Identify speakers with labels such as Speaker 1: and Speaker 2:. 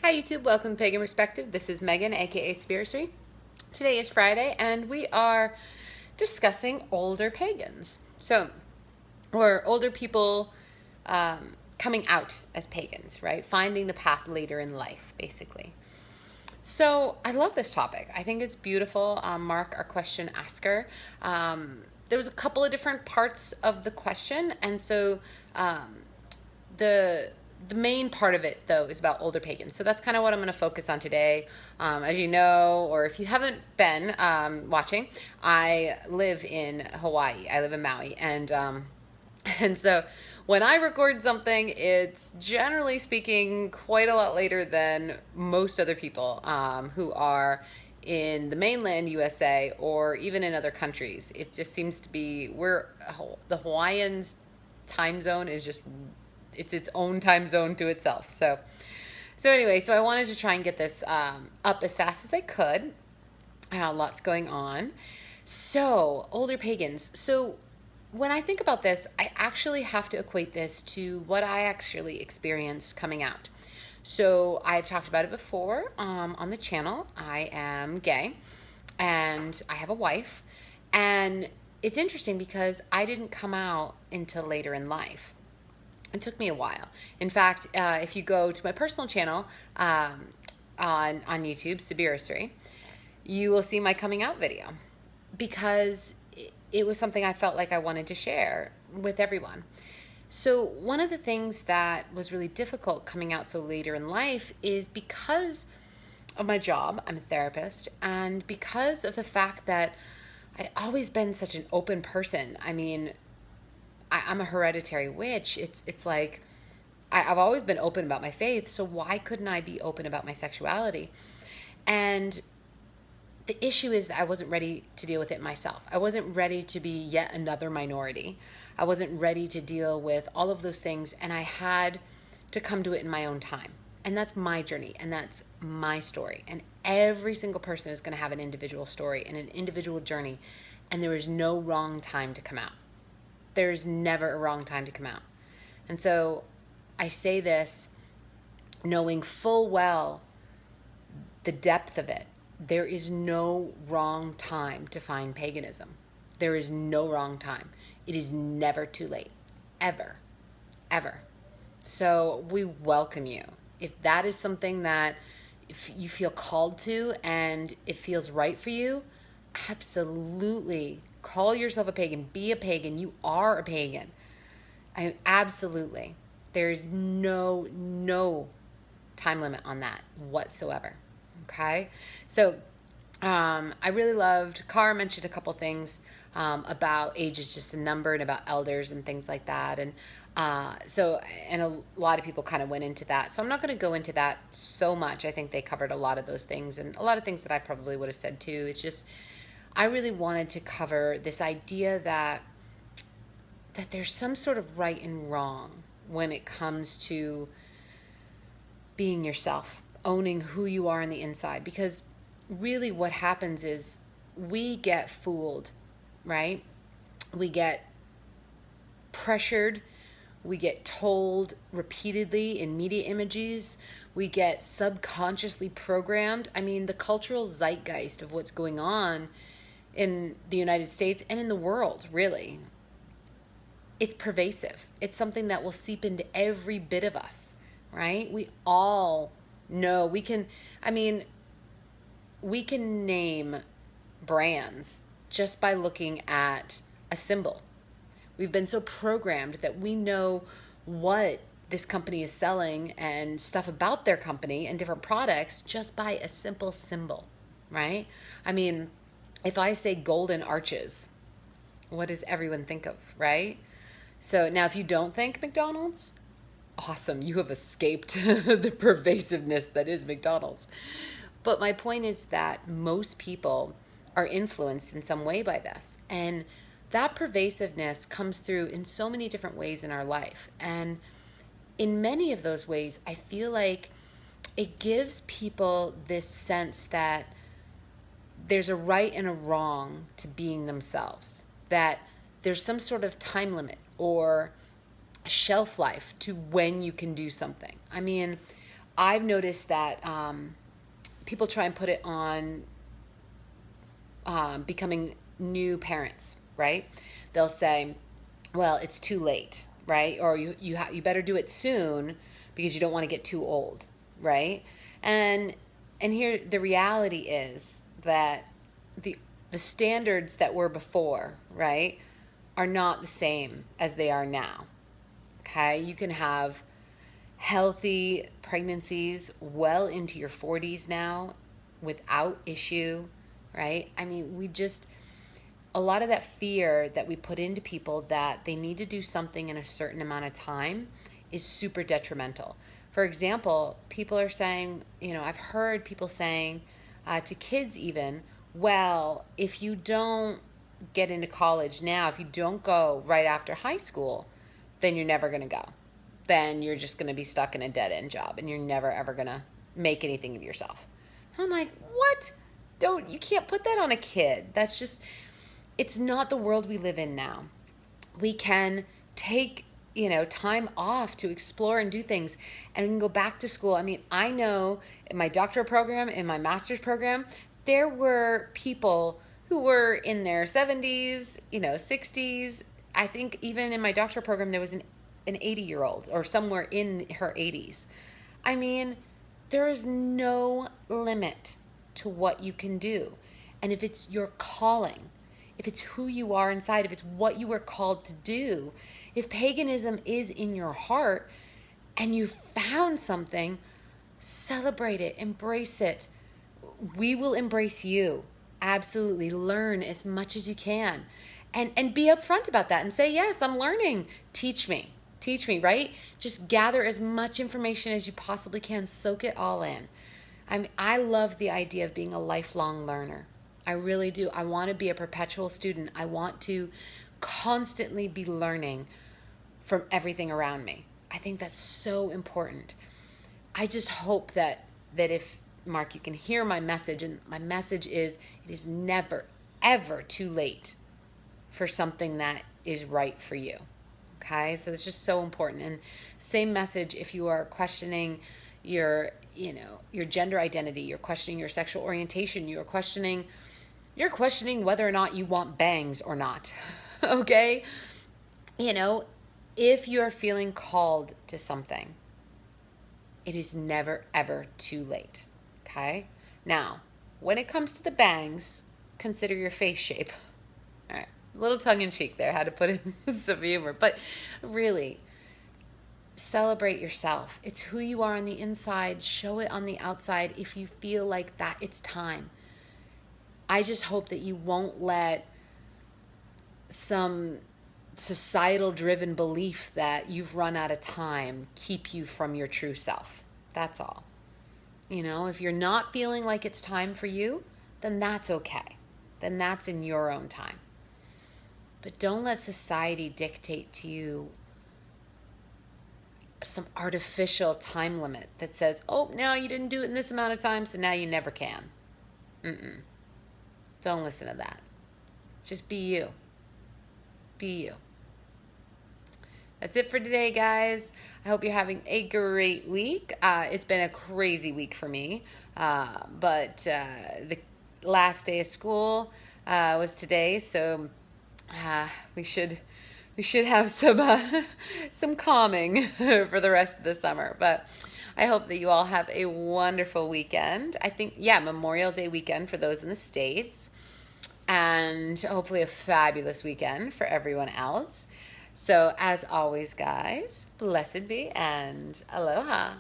Speaker 1: Hi YouTube, welcome to Pagan Perspective. This is Megan, aka Spiritory. Today is Friday and we are discussing older pagans. Or older people coming out as pagans, right? Finding the path later in life, basically. So I love this topic. I think it's beautiful. Mark, our question asker. There was a couple of different parts of the question, and so the the main part of it though is about older pagans, so that's kind of what I'm going to focus on today. As you know, or if you haven't been watching, I live in Hawaii. I live in Maui, and so when I record something, it's generally speaking quite a lot later than most other people who are in the mainland USA or even in other countries. It just seems to be the Hawaiians time zone is just it's its own time zone to itself. So anyway, so I wanted to try and get this up as fast as I could. Lots going on. So older pagans. So when I think about this, I actually have to equate this to what I actually experienced coming out. So I've talked about it before on the channel. I am gay and I have a wife. And it's interesting because I didn't come out until later in life. It took me a while. In fact, if you go to my personal channel on YouTube, Sabirasri, you will see my coming out video because it was something I felt like I wanted to share with everyone. So one of the things that was really difficult coming out so later in life is because of my job. I'm a therapist, and because of the fact that I'd always been such an open person. I mean, I'm a hereditary witch. It's like I've always been open about my faith, so why couldn't I be open about my sexuality? And the issue is that I wasn't ready to deal with it myself. I wasn't ready to be yet another minority. I wasn't ready to deal with all of those things, and I had to come to it in my own time. And that's my journey, and that's my story. And every single person is going to have an individual story and an individual journey, and there is no wrong time to come out. There's never a wrong time to come out. And so I say this knowing full well the depth of it. There is no wrong time to find paganism. There is no wrong time. It is never too late. Ever. Ever. So we welcome you. If that is something that if you feel called to and it feels right for you, absolutely call yourself a pagan. Be a pagan. You are a pagan. Absolutely. There's no time limit on that whatsoever. Okay? So I really loved, Cara mentioned a couple things about age is just a number and about elders and things like that. And and a lot of people kind of went into that. So I'm not going to go into that so much. I think they covered a lot of those things and a lot of things that I probably would have said too. It's just, I really wanted to cover this idea that there's some sort of right and wrong when it comes to being yourself, owning who you are on the inside. Because really what happens is we get fooled, right? We get pressured. We get told repeatedly in media images. We get subconsciously programmed. I mean, the cultural zeitgeist of what's going on in the United States and in the world, really, it's pervasive. It's something that will seep into every bit of us, right? We all know we can name brands just by looking at a symbol. We've been so programmed that we know what this company is selling and stuff about their company and different products just by a simple symbol, right? I mean, if I say golden arches, what does everyone think of, right? So now if you don't think McDonald's, awesome, you have escaped the pervasiveness that is McDonald's. But my point is that most people are influenced in some way by this. And that pervasiveness comes through in so many different ways in our life. And in many of those ways, I feel like it gives people this sense that there's a right and a wrong to being themselves, that there's some sort of time limit or shelf life to when you can do something. I mean, I've noticed that people try and put it on becoming new parents, right? They'll say, well, it's too late, right? Or you better do it soon because you don't want to get too old, right? And and here the reality is that the the standards that were before, right, are not the same as they are now. Okay? You can have healthy pregnancies well into your 40s now without issue, right? I mean, a lot of that fear that we put into people that they need to do something in a certain amount of time is super detrimental. For example, people are saying, I've heard people saying to kids even, well, if you don't get into college now, if you don't go right after high school, then you're never going to go. Then you're just going to be stuck in a dead end job and you're never ever going to make anything of yourself. And I'm like, what? You can't put that on a kid. It's not the world we live in now. We can take, time off to explore and do things and we can go back to school. I mean, I know in my doctoral program, in my master's program, there were people who were in their 70s, 60s. I think even in my doctoral program, there was an 80-year-old or somewhere in her 80s. I mean, there is no limit to what you can do. And if it's your calling, if it's who you are inside, if it's what you were called to do, if paganism is in your heart and you found something, celebrate it, embrace it. We will embrace you. Absolutely. Learn as much as you can. And be upfront about that and say, yes, I'm learning. Teach me. Teach me, right? Just gather as much information as you possibly can. Soak it all in. I love the idea of being a lifelong learner. I really do. I want to be a perpetual student. I want to constantly be learning from everything around me. I think that's so important. I just hope that if, Mark, you can hear my message, and my message is it is never, ever too late for something that is right for you. Okay? So it's just so important. And same message if you are questioning your gender identity, you're questioning your sexual orientation, you're questioning whether or not you want bangs or not. Okay? If you're feeling called to something, it is never, ever too late. Okay? Now, when it comes to the bangs, consider your face shape. All right. A little tongue in cheek there, how to put in some humor. But really, celebrate yourself. It's who you are on the inside. Show it on the outside if you feel like that it's time. I just hope that you won't let some societal driven belief that you've run out of time keep you from your true self. That's all. If you're not feeling like it's time for you, then that's okay. Then that's in your own time. But don't let society dictate to you some artificial time limit that says, oh, no, you didn't do it in this amount of time, so now you never can. Don't listen to that. Just be you. Be you. That's it for today, guys. I hope you're having a great week. It's been a crazy week for me, but the last day of school was today, so we should have some calming for the rest of the summer. But I hope that you all have a wonderful weekend. I think, Memorial Day weekend for those in the States, and hopefully a fabulous weekend for everyone else. So as always, guys, blessed be and aloha.